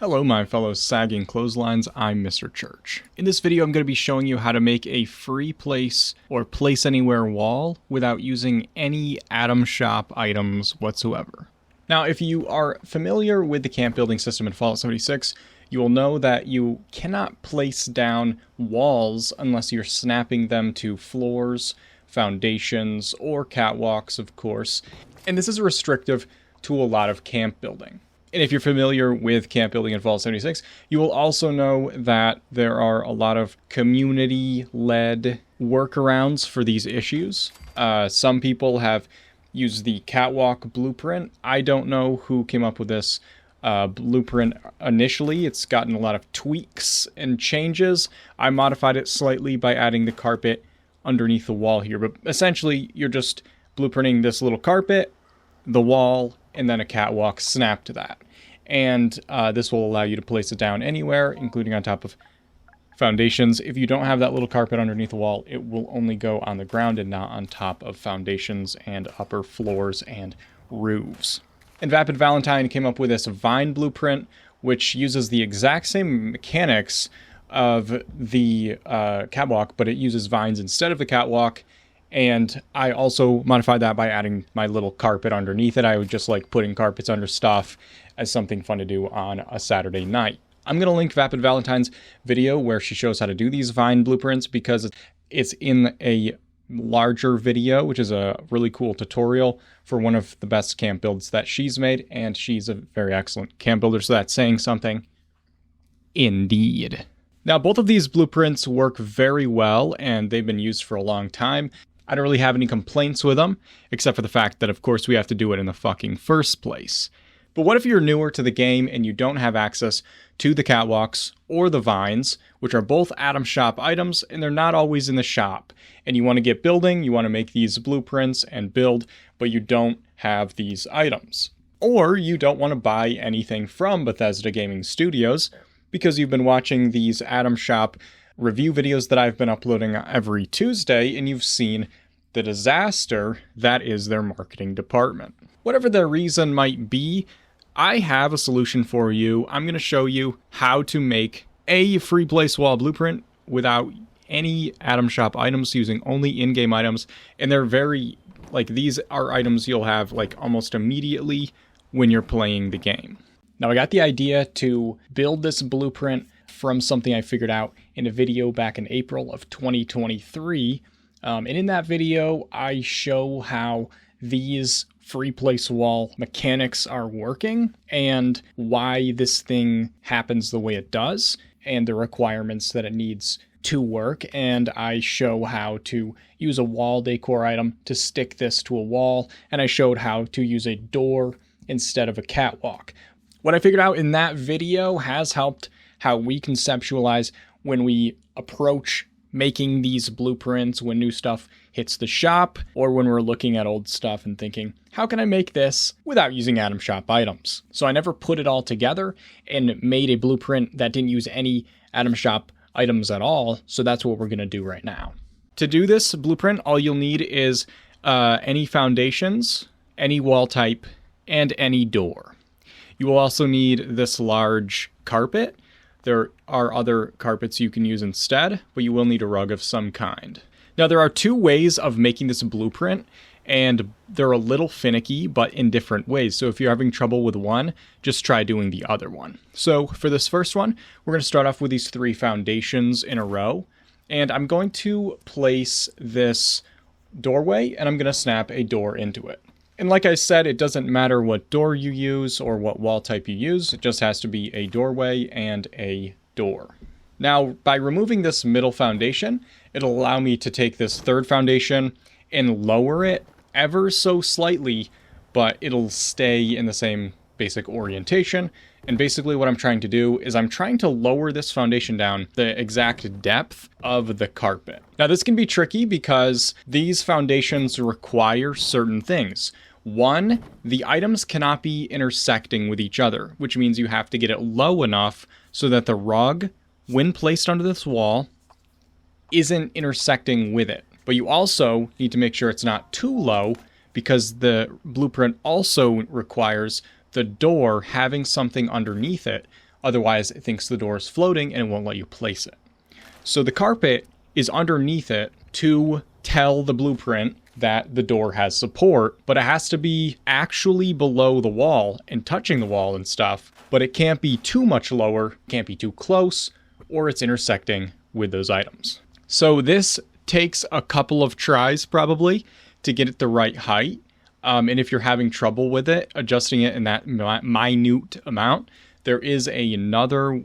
Hello my fellow sagging clotheslines, I'm Mr. Church. In this video I'm going to be showing you how to make a free place or place anywhere wall without using any Atom Shop items whatsoever. Now if you are familiar with the camp building system in Fallout 76, you will know that you cannot place down walls unless you're snapping them to floors, foundations, or catwalks of course, and this is restrictive to a lot of camp building. And if you're familiar with camp building in Fallout 76, you will also know that there are a lot of community-led workarounds for these issues. Some people have used the catwalk blueprint. I don't know who came up with this blueprint initially. It's gotten a lot of tweaks and changes. I modified it slightly by adding the carpet underneath the wall here, but essentially you're just blueprinting this little carpet, the wall, and then a catwalk snap to that. And this will allow you to place it down anywhere, including on top of foundations. If you don't have that little carpet underneath the wall, it will only go on the ground and not on top of foundations and upper floors and roofs. And Vapid Valentine came up with this vine blueprint, which uses the exact same mechanics of the catwalk, but it uses vines instead of the catwalk. And I also modified that by adding my little carpet underneath it. I would just like putting carpets under stuff as something fun to do on a Saturday night. I'm going to link Vapid Valentine's video where she shows how to do these vine blueprints because it's in a larger video, which is a really cool tutorial for one of the best camp builds that she's made. And she's a very excellent camp builder, so that's saying something. Indeed. Now, both of these blueprints work very well and they've been used for a long time. I don't really have any complaints with them, except for the fact that, of course, we have to do it in the fucking first place. But what if you're newer to the game and you don't have access to the catwalks or the vines, which are both Atom Shop items, and they're not always in the shop, and you want to get building, you want to make these blueprints and build, but you don't have these items. Or you don't want to buy anything from Bethesda Gaming Studios because you've been watching these Atom Shop review videos that I've been uploading every Tuesday, and you've seen the disaster that is their marketing department. Whatever their reason might be, I have a solution for you. I'm going to show you how to make a free place wall blueprint without any Atom Shop items, using only in-game items, and they're very, these are items you'll have, almost immediately when you're playing the game. Now, I got the idea to build this blueprint from something I figured out in a video back in April of 2023. And in that video, I show how these free place wall mechanics are working and why this thing happens the way it does and the requirements that it needs to work. And I show how to use a wall decor item to stick this to a wall. And I showed how to use a door instead of a catwalk. What I figured out in that video has helped how we conceptualize when we approach making these blueprints when new stuff hits the shop, or when we're looking at old stuff and thinking, how can I make this without using Atom Shop items? So I never put it all together and made a blueprint that didn't use any Atom Shop items at all, so that's what we're going to do right now. To do this blueprint, all you'll need is any foundations, any wall type, and any door. You will also need this large carpet. There are other carpets you can use instead, but you will need a rug of some kind. Now, there are two ways of making this blueprint, and they're a little finicky, but in different ways. So if you're having trouble with one, just try doing the other one. So for this first one, we're going to start off with these 3 foundations in a row, and I'm going to place this doorway, and I'm going to snap a door into it. And like I said, it doesn't matter what door you use or what wall type you use. It just has to be a doorway and a door. Now, by removing this middle foundation, it'll allow me to take this third foundation and lower it ever so slightly, but it'll stay in the same basic orientation. And basically what I'm trying to do is I'm trying to lower this foundation down the exact depth of the carpet. Now, this can be tricky because these foundations require certain things. One, the items cannot be intersecting with each other, which means you have to get it low enough so that the rug, when placed under this wall, isn't intersecting with it. But you also need to make sure it's not too low because the blueprint also requires the door having something underneath it Otherwise, it thinks the door is floating and it won't let you place it. So the carpet is underneath it to tell the blueprint that the door has support, but it has to be actually below the wall and touching the wall and stuff, but it can't be too much lower, can't be too close, or it's intersecting with those items. So this takes a couple of tries probably to get it the right height. And if you're having trouble with it, adjusting it in that minute amount, there is another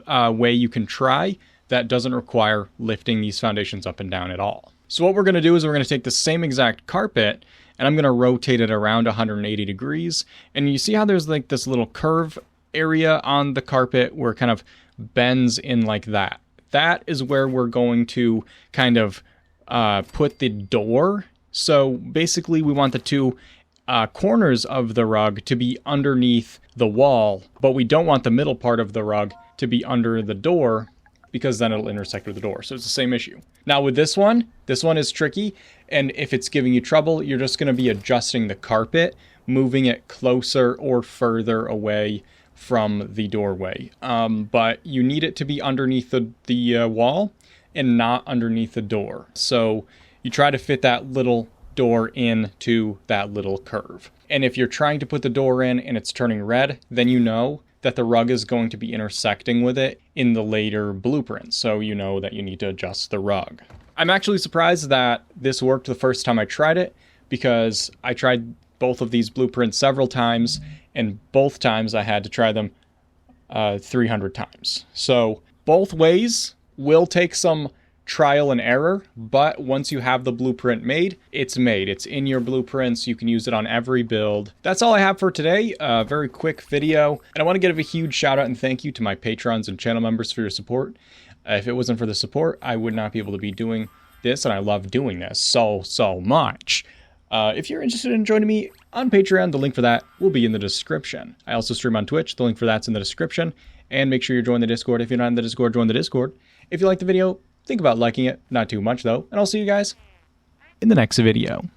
way you can try that doesn't require lifting these foundations up and down at all. So what we're going to do is we're going to take the same exact carpet and I'm going to rotate it around 180 degrees. And you see how there's like this little curve area on the carpet where it kind of bends in like that. That is where we're going to kind of put the door. So basically we want the two corners of the rug to be underneath the wall, but we don't want the middle part of the rug to be under the door because then it'll intersect with the door. So it's the same issue. Now with this one is tricky. And if it's giving you trouble, you're just going to be adjusting the carpet, moving it closer or further away from the doorway. But you need it to be underneath the wall and not underneath the door. So you try to fit that little door into that little curve. And if you're trying to put the door in and it's turning red, then you know that the rug is going to be intersecting with it in the later blueprint. So you know that you need to adjust the rug. I'm actually surprised that this worked the first time I tried it, because I tried both of these blueprints several times, and both times I had to try them 300 times. So both ways will take some trial and error, but once you have the blueprint made, it's made. It's in your blueprints. You can use it on every build. That's all I have for today. A very quick video. And I want to give a huge shout out and thank you to my patrons and channel members for your support. If it wasn't for the support, I would not be able to be doing this, and I love doing this so much. If you're interested in joining me on Patreon, the link for that will be in the description. I also stream on Twitch. The link for that's in the description. And make sure you're joining the Discord. If you're not in the Discord, join the Discord. If you like the video, think about liking it. Not too much, though. And I'll see you guys in the next video.